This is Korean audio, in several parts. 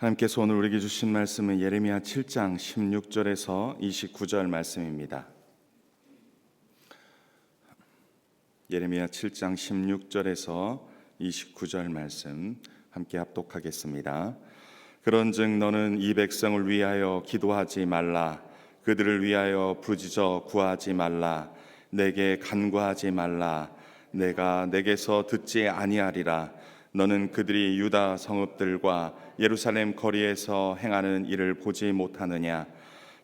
하나님께서 오늘 우리에게 주신 말씀은 예레미야 7장 16절에서 29절 말씀입니다. 예레미야 7장 16절에서 29절 말씀 함께 합독하겠습니다. 그런즉 너는 이 백성을 위하여 기도하지 말라. 그들을 위하여 부르짖어 구하지 말라. 내게 간구하지 말라. 내가 내게서 듣지 아니하리라. 너는 그들이 유다 성읍들과 예루살렘 거리에서 행하는 일을 보지 못하느냐?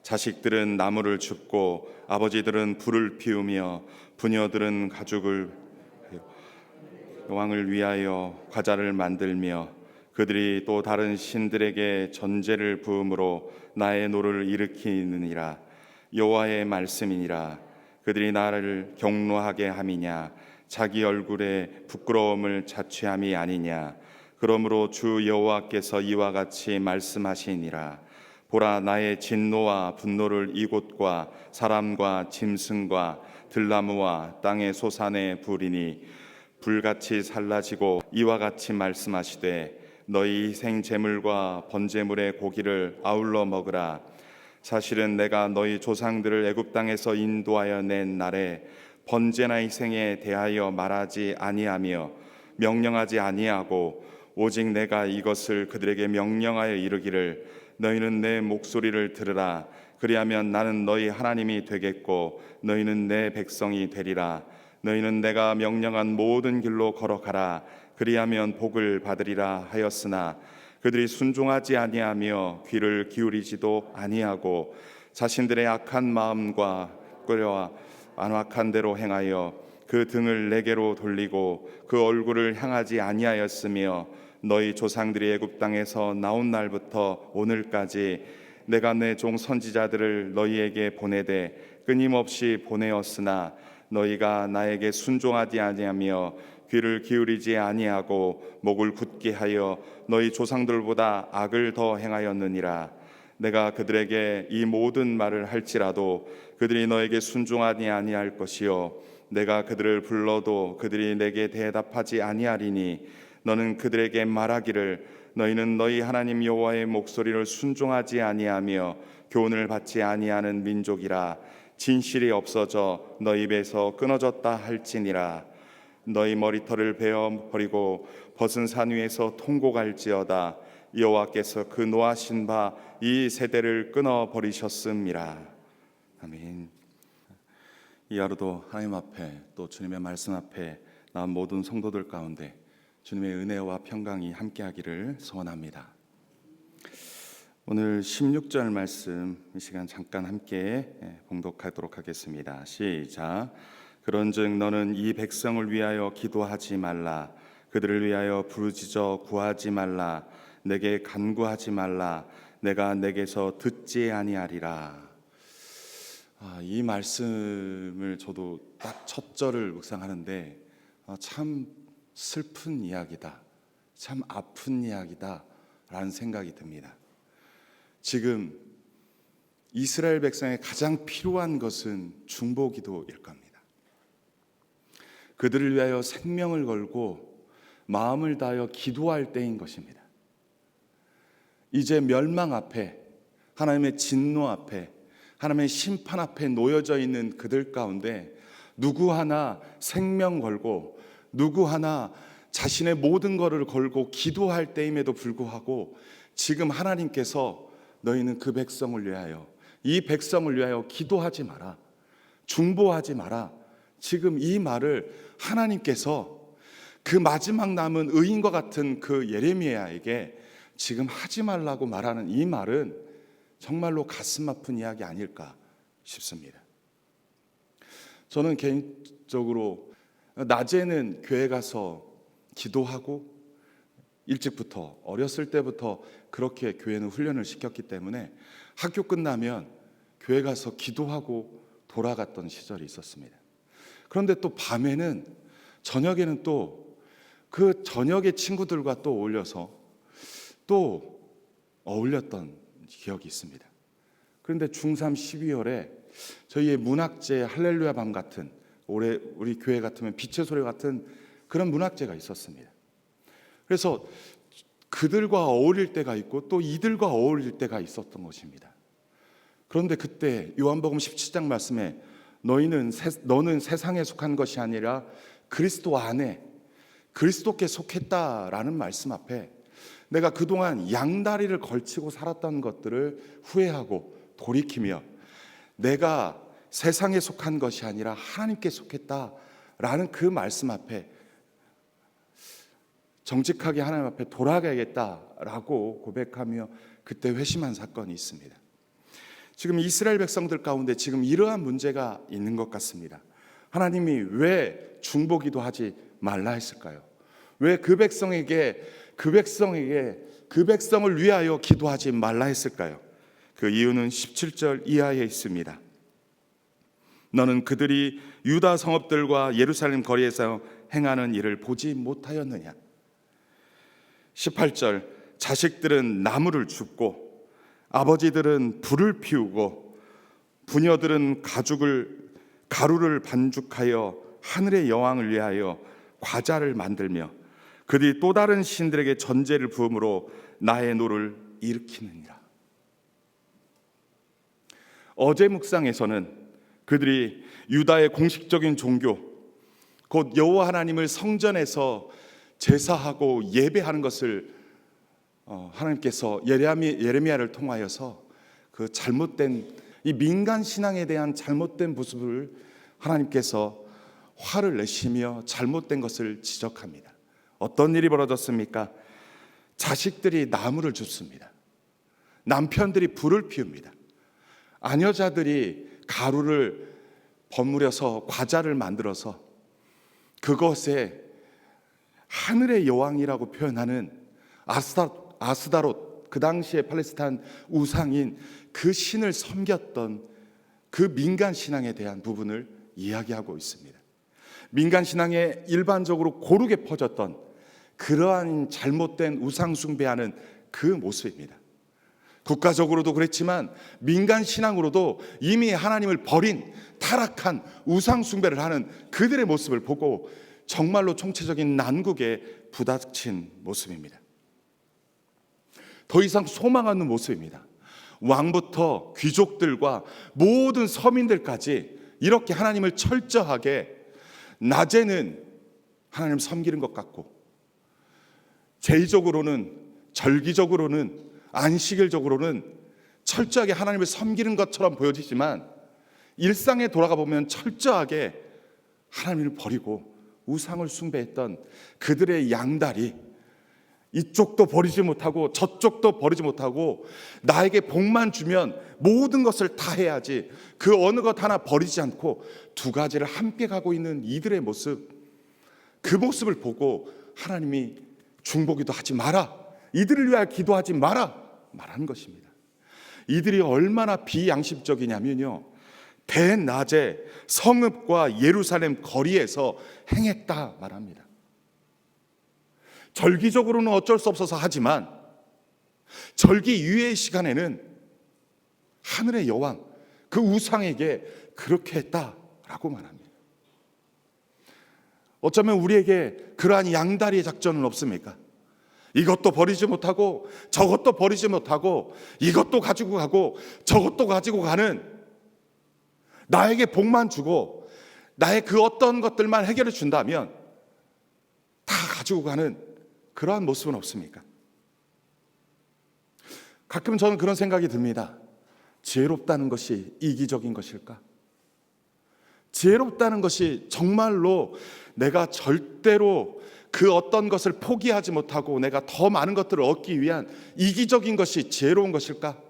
자식들은 나무를 줍고 아버지들은 불을 피우며 부녀들은 가죽을 왕을 위하여 과자를 만들며 그들이 또 다른 신들에게 전제를 부음으로 나의 노를 일으키느니라. 여호와의 말씀이니라. 그들이 나를 경노하게 함이냐? 자기 얼굴에 부끄러움을 자취함이 아니냐? 그러므로 주 여호와께서 이와 같이 말씀하시니라. 보라, 나의 진노와 분노를 이곳과 사람과 짐승과 들나무와 땅의 소산에 부리니 불같이 살라지고 이와 같이 말씀하시되 너희 희생 제물과 번제물의 고기를 아울러 먹으라. 사실은 내가 너희 조상들을 애굽 땅에서 인도하여 낸 날에 번제나 희생에 대하여 말하지 아니하며 명령하지 아니하고 오직 내가 이것을 그들에게 명령하여 이르기를 너희는 내 목소리를 들으라. 그리하면 나는 너희 하나님이 되겠고 너희는 내 백성이 되리라. 너희는 내가 명령한 모든 길로 걸어가라. 그리하면 복을 받으리라 하였으나 그들이 순종하지 아니하며 귀를 기울이지도 아니하고 자신들의 악한 마음과 꾀와 안악한 대로 행하여 그 등을 내게로 돌리고 그 얼굴을 향하지 아니하였으며 너희 조상들이 애굽 땅에서 나온 날부터 오늘까지 내가 내 종 선지자들을 너희에게 보내되 끊임없이 보내었으나 너희가 나에게 순종하지 아니하며 귀를 기울이지 아니하고 목을 굳게 하여 너희 조상들보다 악을 더 행하였느니라. 내가 그들에게 이 모든 말을 할지라도 그들이 너에게 순종하지 아니할 것이요 내가 그들을 불러도 그들이 내게 대답하지 아니하리니 너는 그들에게 말하기를 너희는 너희 하나님 여호와의 목소리를 순종하지 아니하며 교훈을 받지 아니하는 민족이라. 진실이 없어져 너희 입에서 끊어졌다 할지니라. 너희 머리털을 베어 버리고 벗은 산 위에서 통곡할지어다. 여호와께서 그 노하신 바 이 세대를 끊어 버리셨음이라. 아멘. 이 하루도 하나님 앞에 또 주님의 말씀 앞에 나온 모든 성도들 가운데 주님의 은혜와 평강이 함께하기를 소원합니다. 오늘 16절 말씀 이 시간 잠깐 함께 봉독하도록 하겠습니다. 시작. 그런즉 너는 이 백성을 위하여 기도하지 말라. 그들을 위하여 부르짖어 구하지 말라. 내게 간구하지 말라. 내가 내게서 듣지 아니하리라. 이 말씀을 저도 딱 첫 절을 묵상하는데 참 슬픈 이야기다, 참 아픈 이야기다 라는 생각이 듭니다. 지금 이스라엘 백성에 가장 필요한 것은 중보기도일 겁니다. 그들을 위하여 생명을 걸고 마음을 다하여 기도할 때인 것입니다. 이제 멸망 앞에, 하나님의 진노 앞에, 하나님의 심판 앞에 놓여져 있는 그들 가운데 누구 하나 생명 걸고 누구 하나 자신의 모든 것을 걸고 기도할 때임에도 불구하고 지금 하나님께서 너희는 그 백성을 위하여, 이 백성을 위하여 기도하지 마라, 중보하지 마라. 지금 이 말을 하나님께서 그 마지막 남은 의인과 같은 그 예레미야에게 지금 하지 말라고 말하는 이 말은 정말로 가슴 아픈 이야기 아닐까 싶습니다. 저는 개인적으로 낮에는 교회 가서 기도하고 일찍부터 어렸을 때부터 그렇게 교회는 훈련을 시켰기 때문에 학교 끝나면 교회 가서 기도하고 돌아갔던 시절이 있었습니다. 그런데 또 밤에는, 저녁에는 또 그 저녁에 친구들과 또 어울려서 또 어울렸던 기억이 있습니다. 그런데 중3 12월에 저희의 문학제 할렐루야 밤 같은, 올해 우리 교회 같으면 빛의 소리 같은 그런 문학제가 있었습니다. 그래서 그들과 어울릴 때가 있고 또 이들과 어울릴 때가 있었던 것입니다. 그런데 그때 요한복음 17장 말씀에 너는 세상에 속한 것이 아니라 그리스도 안에 그리스도께 속했다라는 말씀 앞에 내가 그동안 양다리를 걸치고 살았던 것들을 후회하고 돌이키며 내가 세상에 속한 것이 아니라 하나님께 속했다라는 그 말씀 앞에 정직하게 하나님 앞에 돌아가야겠다라고 고백하며 그때 회심한 사건이 있습니다. 지금 이스라엘 백성들 가운데 지금 이러한 문제가 있는 것 같습니다. 하나님이 왜 중보기도 하지 말라 했을까요? 왜 그 백성을 위하여 기도하지 말라 했을까요? 그 이유는 17절 이하에 있습니다. 너는 그들이 유다 성읍들과 예루살렘 거리에서 행하는 일을 보지 못하였느냐? 18절 자식들은 나무를 줍고 아버지들은 불을 피우고 부녀들은 가루를 반죽하여 하늘의 여왕을 위하여 과자를 만들며 그들이 또 다른 신들에게 전제를 부음으로 나의 노를 일으키느니라. 어제 묵상에서는 그들이 유다의 공식적인 종교 곧 여호와 하나님을 성전에서 제사하고 예배하는 것을 하나님께서 예레미야를 통하여서 그 잘못된 이 민간 신앙에 대한 잘못된 모습을 하나님께서 화를 내시며 잘못된 것을 지적합니다. 어떤 일이 벌어졌습니까? 자식들이 나무를 줍습니다. 남편들이 불을 피웁니다. 아녀자들이 가루를 버무려서 과자를 만들어서 그것에 하늘의 여왕이라고 표현하는 아스다롯, 그 당시에 팔레스타인 우상인 그 신을 섬겼던 그 민간 신앙에 대한 부분을 이야기하고 있습니다. 민간 신앙에 일반적으로 고르게 퍼졌던 그러한 잘못된 우상 숭배하는 그 모습입니다. 국가적으로도 그랬지만 민간 신앙으로도 이미 하나님을 버린 타락한 우상 숭배를 하는 그들의 모습을 보고 정말로 총체적인 난국에 부닥친 모습입니다. 더 이상 소망 없는 모습입니다. 왕부터 귀족들과 모든 서민들까지 이렇게 하나님을 철저하게 낮에는 하나님 섬기는 것 같고 제의적으로는 절기적으로는 안식일적으로는 철저하게 하나님을 섬기는 것처럼 보여지지만 일상에 돌아가 보면 철저하게 하나님을 버리고 우상을 숭배했던 그들의 양다리, 이쪽도 버리지 못하고 저쪽도 버리지 못하고 나에게 복만 주면 모든 것을 다 해야지 그 어느 것 하나 버리지 않고 두 가지를 함께 가고 있는 이들의 모습, 그 모습을 보고 하나님이 중보기도 하지 마라, 이들을 위하여 기도하지 마라 말하는 것입니다. 이들이 얼마나 비양심적이냐면요, 대낮에 성읍과 예루살렘 거리에서 행했다 말합니다. 절기적으로는 어쩔 수 없어서 하지만 절기 이외의 시간에는 하늘의 여왕, 그 우상에게 그렇게 했다라고 말합니다. 어쩌면 우리에게 그러한 양다리의 작전은 없습니까? 이것도 버리지 못하고 저것도 버리지 못하고 이것도 가지고 가고 저것도 가지고 가는, 나에게 복만 주고 나의 그 어떤 것들만 해결해 준다면 다 가지고 가는 그러한 모습은 없습니까? 가끔 저는 그런 생각이 듭니다. 지혜롭다는 것이 이기적인 것일까? 지혜롭다는 것이 정말로 내가 절대로 그 어떤 것을 포기하지 못하고 내가 더 많은 것들을 얻기 위한 이기적인 것이 지혜로운 것일까?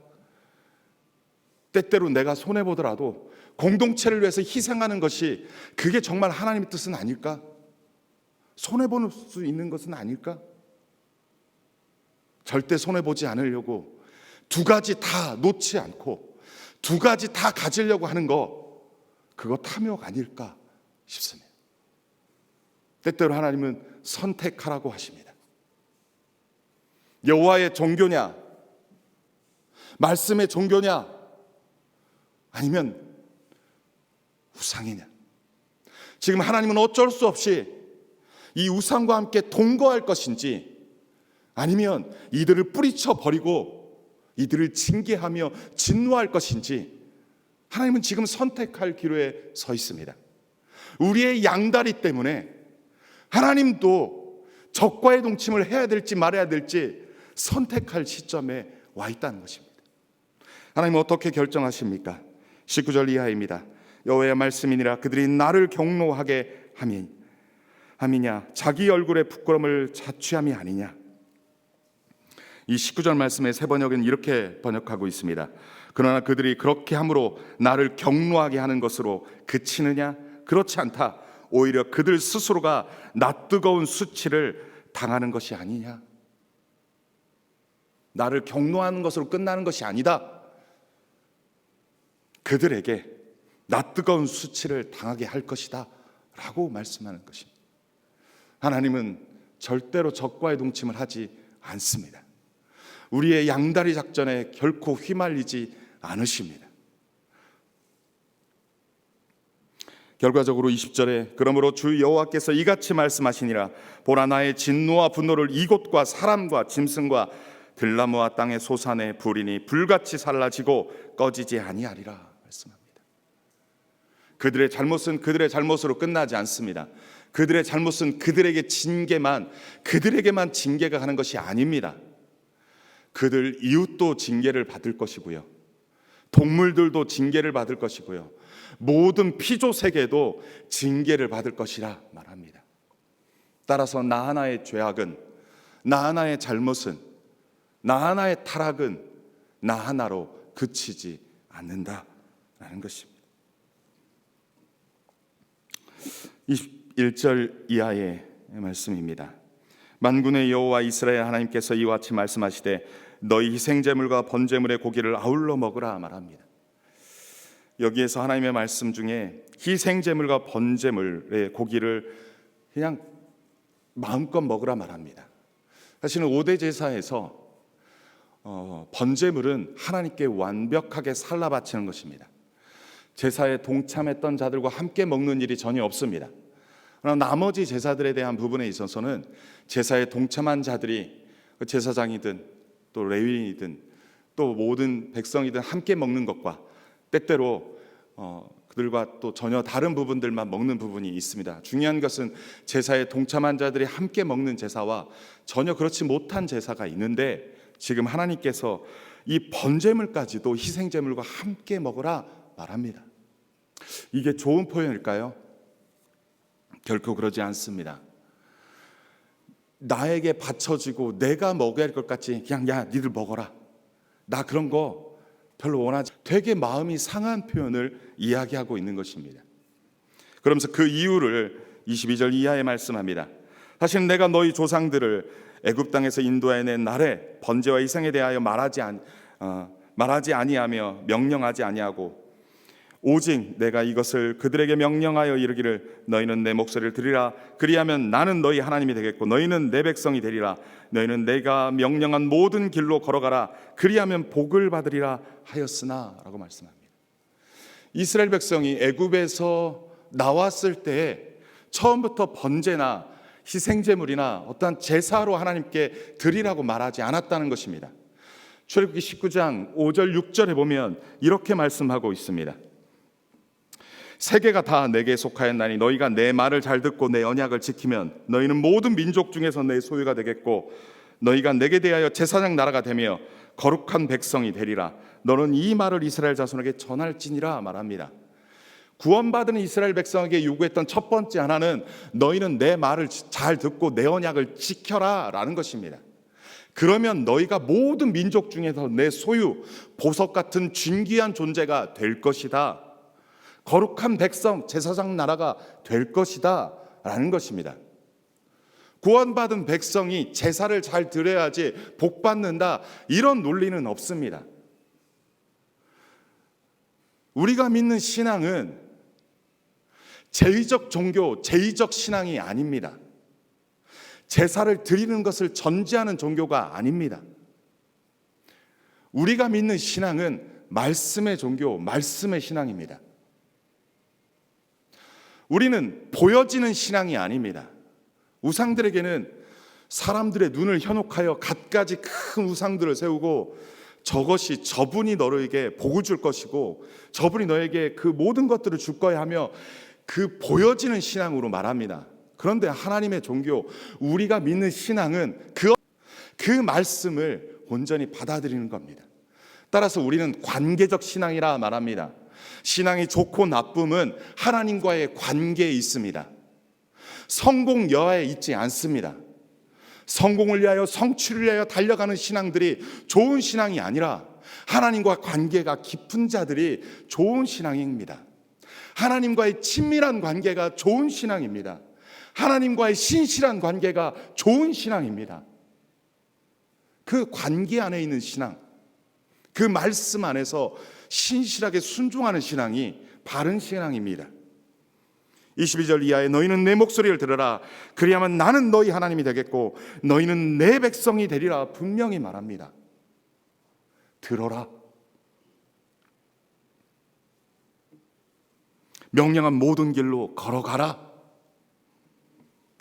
때때로 내가 손해보더라도 공동체를 위해서 희생하는 것이 그게 정말 하나님의 뜻은 아닐까? 손해볼 수 있는 것은 아닐까? 절대 손해보지 않으려고 두 가지 다 놓지 않고 두 가지 다 가지려고 하는 거, 그거 탐욕 아닐까 싶습니다. 때때로 하나님은 선택하라고 하십니다. 여호와의 종교냐, 말씀의 종교냐, 아니면 우상이냐. 지금 하나님은 어쩔 수 없이 이 우상과 함께 동거할 것인지 아니면 이들을 뿌리쳐 버리고 이들을 징계하며 진노할 것인지 하나님은 지금 선택할 기로에 서 있습니다. 우리의 양다리 때문에 하나님도 적과의 동침을 해야 될지 말아야 될지 선택할 시점에 와 있다는 것입니다. 하나님 어떻게 결정하십니까? 19절 이하입니다. 여호와의 말씀이니라 그들이 나를 경노하게 함이냐 자기 얼굴의 부끄러움을 자취함이 아니냐. 이 19절 말씀의 새 번역은 이렇게 번역하고 있습니다. 그러나 그들이 그렇게 함으로 나를 경노하게 하는 것으로 그치느냐? 그렇지 않다. 오히려 그들 스스로가 낯뜨거운 수치를 당하는 것이 아니냐. 나를 경노하는 것으로 끝나는 것이 아니다. 그들에게 낯뜨거운 수치를 당하게 할 것이다 라고 말씀하는 것입니다. 하나님은 절대로 적과의 동침을 하지 않습니다. 우리의 양다리 작전에 결코 휘말리지 않으십니다. 결과적으로 20절에 그러므로 주 여호와께서 이같이 말씀하시니라 보라 나의 진노와 분노를 이곳과 사람과 짐승과 들나무와 땅의 소산에 불이니 불같이 살라지고 꺼지지 아니하리라 말씀합니다. 그들의 잘못은 그들의 잘못으로 끝나지 않습니다. 그들의 잘못은 그들에게만 징계가 가는 것이 아닙니다. 그들 이웃도 징계를 받을 것이고요, 동물들도 징계를 받을 것이고요, 모든 피조 세계도 징계를 받을 것이라 말합니다. 따라서 나 하나의 죄악은, 나 하나의 잘못은, 나 하나의 타락은 나 하나로 그치지 않는다라는 것입니다. 21절 이하의 말씀입니다. 만군의 여호와 이스라엘 하나님께서 이와 같이 말씀하시되 너희 희생제물과 번제물의 고기를 아울러 먹으라 말합니다. 여기에서 하나님의 말씀 중에 희생제물과 번제물의 고기를 그냥 마음껏 먹으라 말합니다. 사실은 5대 제사에서 번제물은 하나님께 완벽하게 살라 바치는 것입니다. 제사에 동참했던 자들과 함께 먹는 일이 전혀 없습니다. 그러나 나머지 제사들에 대한 부분에 있어서는 제사에 동참한 자들이 제사장이든 또 레위인이든 또 모든 백성이든 함께 먹는 것과 때때로 그들과 또 전혀 다른 부분들만 먹는 부분이 있습니다. 중요한 것은 제사에 동참한 자들이 함께 먹는 제사와 전혀 그렇지 못한 제사가 있는데, 지금 하나님께서 이 번제물까지도 희생제물과 함께 먹으라 말합니다. 이게 좋은 표현일까요? 결코 그러지 않습니다. 나에게 바쳐지고 내가 먹어야 할 것 같이 그냥 야 니들 먹어라, 나 그런 거 별로 원하지, 되게 마음이 상한 표현을 이야기하고 있는 것입니다. 그러면서 그 이유를 22절 이하에 말씀합니다. 사실 내가 너희 조상들을 애굽 땅에서 인도해낸 날에 번제와 희생에 대하여 말하지 아니하며 명령하지 아니하고 오직 내가 이것을 그들에게 명령하여 이르기를 너희는 내 목소리를 들으라 그리하면 나는 너희 하나님이 되겠고 너희는 내 백성이 되리라. 너희는 내가 명령한 모든 길로 걸어가라 그리하면 복을 받으리라 하였으나 라고 말씀합니다. 이스라엘 백성이 애굽에서 나왔을 때 처음부터 번제나 희생제물이나 어떠한 제사로 하나님께 드리라고 말하지 않았다는 것입니다. 출애굽기 19장 5절 6절에 보면 이렇게 말씀하고 있습니다. 세계가 다 내게 속하였나니 너희가 내 말을 잘 듣고 내 언약을 지키면 너희는 모든 민족 중에서 내 소유가 되겠고 너희가 내게 대하여 제사장 나라가 되며 거룩한 백성이 되리라. 너는 이 말을 이스라엘 자손에게 전할지니라 말합니다. 구원받은 이스라엘 백성에게 요구했던 첫 번째 하나는 너희는 내 말을 잘 듣고 내 언약을 지켜라 라는 것입니다. 그러면 너희가 모든 민족 중에서 내 소유, 보석 같은 존귀한 존재가 될 것이다. 거룩한 백성, 제사장 나라가 될 것이다 라는 것입니다. 구원받은 백성이 제사를 잘 드려야지 복 받는다, 이런 논리는 없습니다. 우리가 믿는 신앙은 제의적 종교, 제의적 신앙이 아닙니다. 제사를 드리는 것을 전제하는 종교가 아닙니다. 우리가 믿는 신앙은 말씀의 종교, 말씀의 신앙입니다. 우리는 보여지는 신앙이 아닙니다. 우상들에게는 사람들의 눈을 현혹하여 갖가지 큰 우상들을 세우고 저분이 너에게 복을 줄 것이고 저분이 너에게 그 모든 것들을 줄 거야 하며 그 보여지는 신앙으로 말합니다. 그런데 하나님의 종교, 우리가 믿는 신앙은 그 말씀을 온전히 받아들이는 겁니다. 따라서 우리는 관계적 신앙이라 말합니다. 신앙이 좋고 나쁨은 하나님과의 관계에 있습니다. 성공 여하에 있지 않습니다. 성공을 위하여 성취를 위하여 달려가는 신앙들이 좋은 신앙이 아니라 하나님과 관계가 깊은 자들이 좋은 신앙입니다. 하나님과의 친밀한 관계가 좋은 신앙입니다. 하나님과의 신실한 관계가 좋은 신앙입니다. 그 관계 안에 있는 신앙, 그 말씀 안에서 신실하게 순종하는 신앙이 바른 신앙입니다. 22절 이하에 너희는 내 목소리를 들으라. 그리하면 나는 너희 하나님이 되겠고 너희는 내 백성이 되리라. 분명히 말합니다. 들어라. 명령한 모든 길로 걸어가라.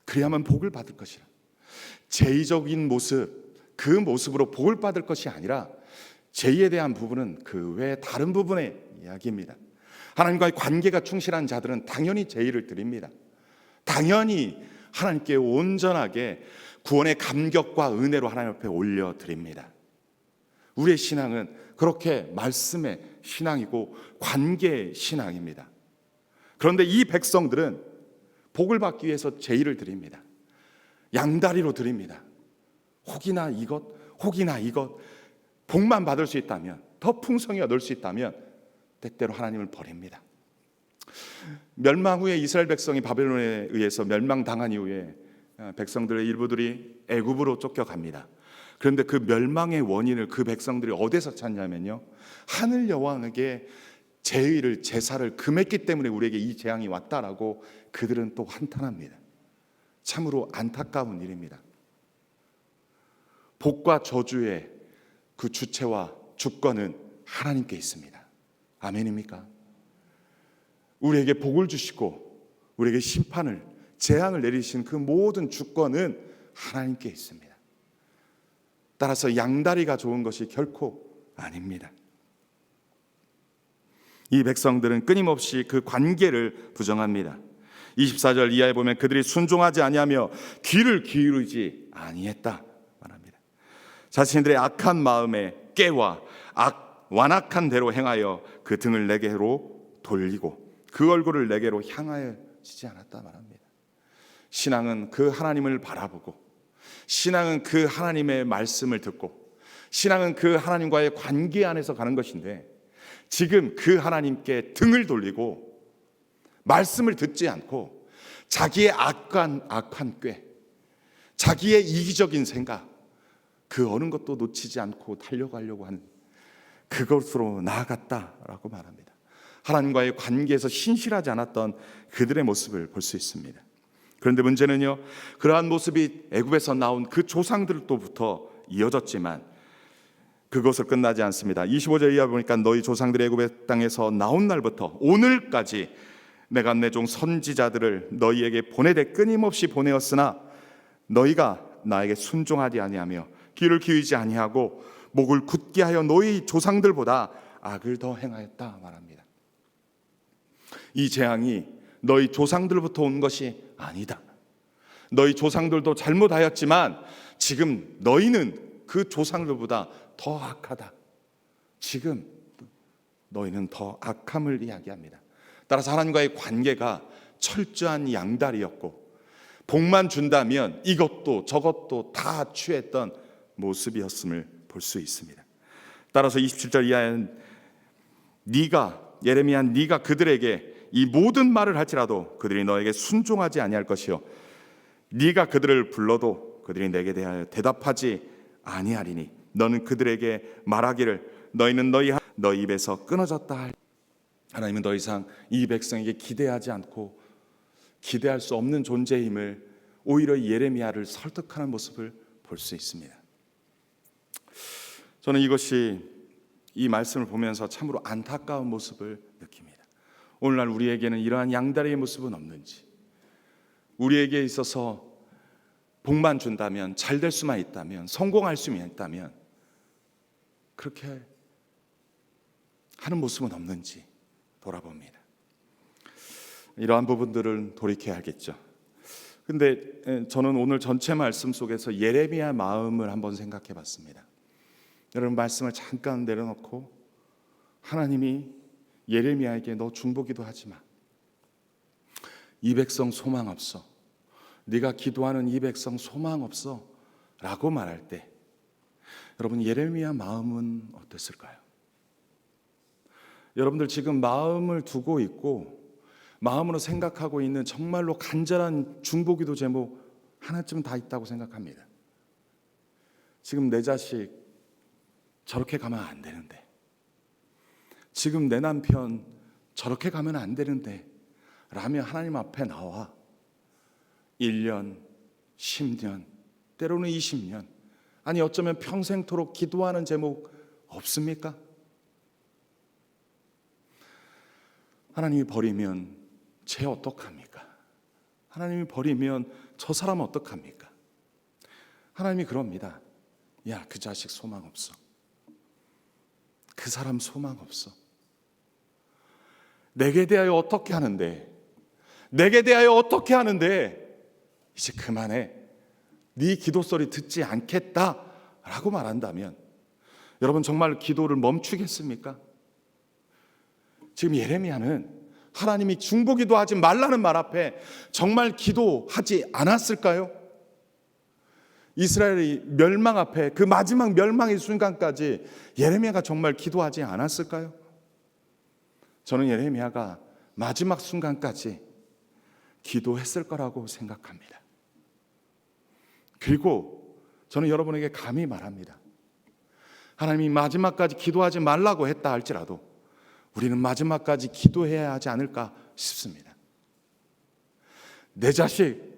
그리하면 복을 받을 것이라. 제의적인 모습, 그 모습으로 복을 받을 것이 아니라 제의에 대한 부분은 그 외 다른 부분의 이야기입니다. 하나님과의 관계가 충실한 자들은 당연히 제의를 드립니다. 당연히 하나님께 온전하게 구원의 감격과 은혜로 하나님 앞에 올려드립니다. 우리의 신앙은 그렇게 말씀의 신앙이고 관계의 신앙입니다. 그런데 이 백성들은 복을 받기 위해서 제의를 드립니다. 양다리로 드립니다. 혹이나 이것, 혹이나 이것. 복만 받을 수 있다면, 더 풍성히 얻을 수 있다면 때때로 하나님을 버립니다. 멸망 후에 이스라엘 백성이 바벨론에 의해서 멸망당한 이후에 백성들의 일부들이 애굽으로 쫓겨갑니다. 그런데 그 멸망의 원인을 그 백성들이 어디서 찾냐면요, 하늘 여호와에게 제사를 금했기 때문에 우리에게 이 재앙이 왔다라고 그들은 또 한탄합니다. 참으로 안타까운 일입니다. 복과 저주의 그 주체와 주권은 하나님께 있습니다. 아멘입니까? 우리에게 복을 주시고 우리에게 심판을, 재앙을 내리신 그 모든 주권은 하나님께 있습니다. 따라서 양다리가 좋은 것이 결코 아닙니다. 이 백성들은 끊임없이 그 관계를 부정합니다. 24절 이하에 보면 그들이 순종하지 아니하며 귀를 기울이지 아니했다 말합니다. 자신들의 악한 마음에 깨와 완악한 대로 행하여 그 등을 내게로 돌리고 그 얼굴을 내게로 향하여지지 않았다 말합니다. 신앙은 그 하나님을 바라보고, 신앙은 그 하나님의 말씀을 듣고, 신앙은 그 하나님과의 관계 안에서 가는 것인데, 지금 그 하나님께 등을 돌리고 말씀을 듣지 않고 자기의 악한 꾀, 자기의 이기적인 생각, 그 어느 것도 놓치지 않고 달려가려고 하는 그것으로 나아갔다라고 말합니다. 하나님과의 관계에서 신실하지 않았던 그들의 모습을 볼 수 있습니다. 그런데 문제는요, 그러한 모습이 애굽에서 나온 그 조상들로부터 이어졌지만 그것을 끝나지 않습니다. 25절 이하 보니까 너희 조상들의 애굽의 땅에서 나온 날부터 오늘까지 내가 내 종 선지자들을 너희에게 보내되 끊임없이 보내었으나 너희가 나에게 순종하지 아니하며 귀를 기울이지 아니하고 목을 굳게 하여 너희 조상들보다 악을 더 행하였다 말합니다. 이 재앙이 너희 조상들부터 온 것이 아니다. 너희 조상들도 잘못하였지만 지금 너희는 그 조상들보다 더 악하다. 지금 너희는 더 악함을 이야기합니다. 따라서 하나님과의 관계가 철저한 양다리였고, 복만 준다면 이것도 저것도 다 취했던 모습이었음을 볼 수 있습니다. 따라서 27절 이하에는 예레미야 네가 그들에게 이 모든 말을 할지라도 그들이 너에게 순종하지 아니할 것이요 네가 그들을 불러도 그들이 내게 대하여 대답하지 아니하리니 너는 그들에게 말하기를 너희는 너희 입에서 끊어졌다. 하나님은 더 이상 이 백성에게 기대하지 않고 기대할 수 없는 존재임을 오히려 예레미야를 설득하는 모습을 볼 수 있습니다. 저는 이 말씀을 보면서 참으로 안타까운 모습을 느낍니다. 오늘날 우리에게는 이러한 양다리의 모습은 없는지, 우리에게 있어서 복만 준다면, 잘 될 수만 있다면, 성공할 수만 있다면 그렇게 하는 모습은 없는지 돌아봅니다. 이러한 부분들은 돌이켜야겠죠. 근데 저는 오늘 전체 말씀 속에서 예레미야 마음을 한번 생각해 봤습니다. 여러분, 말씀을 잠깐 내려놓고 하나님이 예레미야에게 너 중보기도 하지 마. 이 백성 소망 없어. 네가 기도하는 이 백성 소망 없어 라고 말할 때 여러분, 예레미야 마음은 어땠을까요? 여러분들 지금 마음을 두고 있고 마음으로 생각하고 있는 정말로 간절한 중보기도 제목 하나쯤은 다 있다고 생각합니다. 지금 내 자식 저렇게 가면 안 되는데, 지금 내 남편 저렇게 가면 안 되는데 라며 하나님 앞에 나와 1년, 10년, 때로는 20년, 아니 어쩌면 평생토록 기도하는 제목 없습니까? 하나님이 버리면 쟤 어떡합니까? 하나님이 버리면 저 사람 어떡합니까? 하나님이 그럽니다. 야, 그 자식 소망 없어. 그 사람 소망 없어. 내게 대하여 어떻게 하는데? 내게 대하여 어떻게 하는데? 이제 그만해. 네 기도 소리 듣지 않겠다라고 말한다면 여러분, 정말 기도를 멈추겠습니까? 지금 예레미야는 하나님이 중보기도 하지 말라는 말 앞에 정말 기도하지 않았을까요? 이스라엘이 멸망 앞에 그 마지막 멸망의 순간까지 예레미야가 정말 기도하지 않았을까요? 저는 예레미야가 마지막 순간까지 기도했을 거라고 생각합니다. 그리고 저는 여러분에게 감히 말합니다. 하나님이 마지막까지 기도하지 말라고 했다 할지라도 우리는 마지막까지 기도해야 하지 않을까 싶습니다. 내 자식,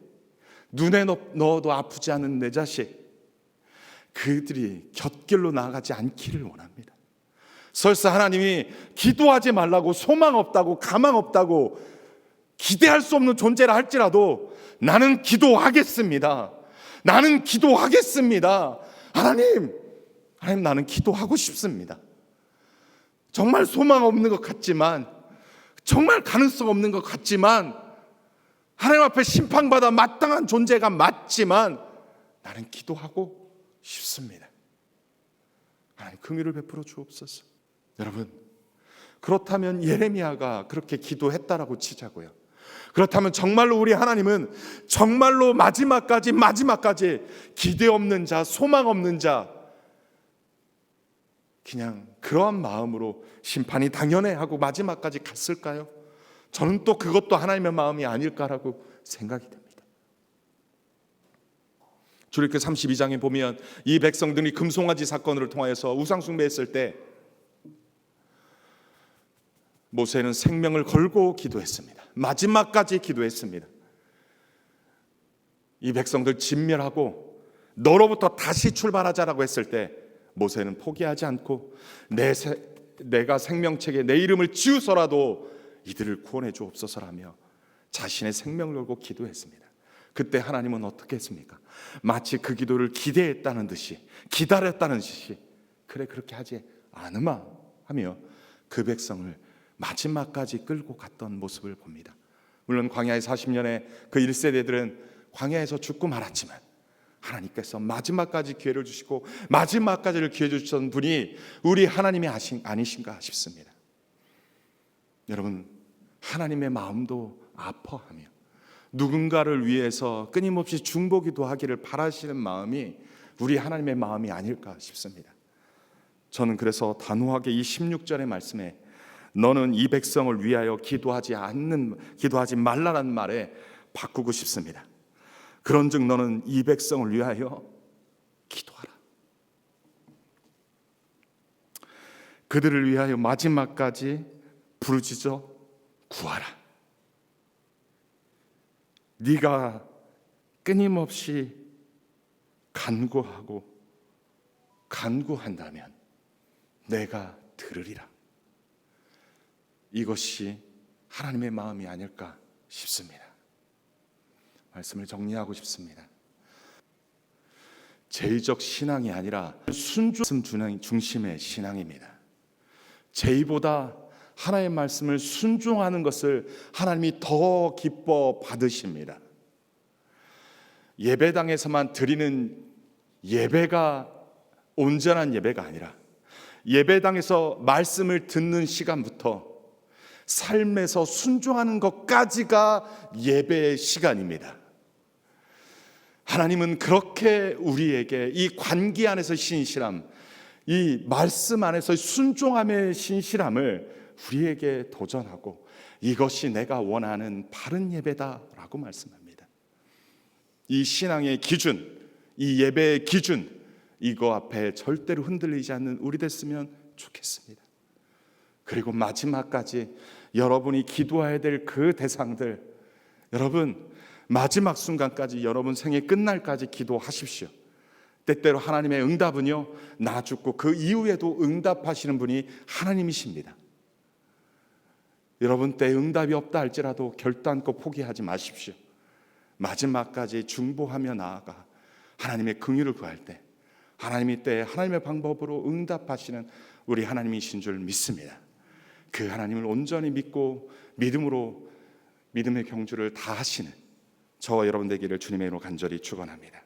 눈에 넣어도 아프지 않은 내 자식, 그들이 곁길로 나아가지 않기를 원합니다. 설사 하나님이 기도하지 말라고, 소망 없다고, 가망 없다고, 기대할 수 없는 존재라 할지라도 나는 기도하겠습니다. 나는 기도하겠습니다. 하나님 나는 기도하고 싶습니다. 정말 소망 없는 것 같지만, 정말 가능성 없는 것 같지만, 하나님 앞에 심판받아 마땅한 존재가 맞지만 나는 기도하고 싶습니다. 하나님 긍휼을 베풀어 주옵소서. 여러분, 그렇다면 예레미야가 그렇게 기도했다라고 치자고요. 그렇다면 정말로 우리 하나님은 정말로 마지막까지 기대 없는 자, 소망 없는 자, 그냥 그러한 마음으로 심판이 당연해 하고 마지막까지 갔을까요? 저는 또 그것도 하나님의 마음이 아닐까라고 생각이 됩니다. 출애굽기 32장에 보면 이 백성들이 금송아지 사건을 통하여서 우상 숭배했을 때 모세는 생명을 걸고 기도했습니다. 마지막까지 기도했습니다. 이 백성들 진멸하고 너로부터 다시 출발하자라고 했을 때 모세는 포기하지 않고 내가 생명책에 내 이름을 지우서라도 이들을 구원해 주옵소서라며 자신의 생명을 걸고 기도했습니다. 그때 하나님은 어떻게 했습니까? 마치 그 기도를 기대했다는 듯이, 기다렸다는 듯이, 그래 그렇게 하지 않으마 하며 그 백성을 마지막까지 끌고 갔던 모습을 봅니다. 물론 광야의 40년의 그 1세대들은 광야에서 죽고 말았지만 하나님께서 마지막까지 기회를 주시고 마지막까지를 기회 주셨던 분이 우리 하나님이 아니신가 싶습니다. 여러분, 하나님의 마음도 아파하며 누군가를 위해서 끊임없이 중보기도 하기를 바라시는 마음이 우리 하나님의 마음이 아닐까 싶습니다. 저는 그래서 단호하게 이 16절의 말씀에 너는 이 백성을 위하여 기도하지 말라는 말에 바꾸고 싶습니다. 그런즉 너는 이 백성을 위하여 기도하라. 그들을 위하여 마지막까지 부르짖어 구하라. 네가 끊임없이 간구한다면 내가 들으리라. 이것이 하나님의 마음이 아닐까 싶습니다. 말씀을 정리하고 싶습니다. 제의적 신앙이 아니라 순종 중심의 신앙입니다. 제의보다 하나님의 말씀을 순종하는 것을 하나님이 더 기뻐 받으십니다. 예배당에서만 드리는 예배가 온전한 예배가 아니라 예배당에서 말씀을 듣는 시간부터 삶에서 순종하는 것까지가 예배의 시간입니다. 하나님은 그렇게 우리에게 이 관계 안에서 신실함, 이 말씀 안에서 순종함의 신실함을 우리에게 도전하고 이것이 내가 원하는 바른 예배다라고 말씀합니다. 이 신앙의 기준, 이 예배의 기준, 이거 앞에 절대로 흔들리지 않는 우리 됐으면 좋겠습니다. 그리고 마지막까지 여러분이 기도해야 될 그 대상들, 여러분 마지막 순간까지 여러분 생애 끝날까지 기도하십시오. 때때로 하나님의 응답은요, 나 죽고 그 이후에도 응답하시는 분이 하나님이십니다. 여러분 때 응답이 없다 할지라도 결단코 포기하지 마십시오. 마지막까지 중보하며 나아가 하나님의 긍휼을 구할 때 하나님이 때 하나님의 방법으로 응답하시는 우리 하나님이신 줄 믿습니다. 그 하나님을 온전히 믿고 믿음으로 믿음의 경주를 다하시는 저와 여러분 되기를 주님의 이름으로 간절히 축원합니다.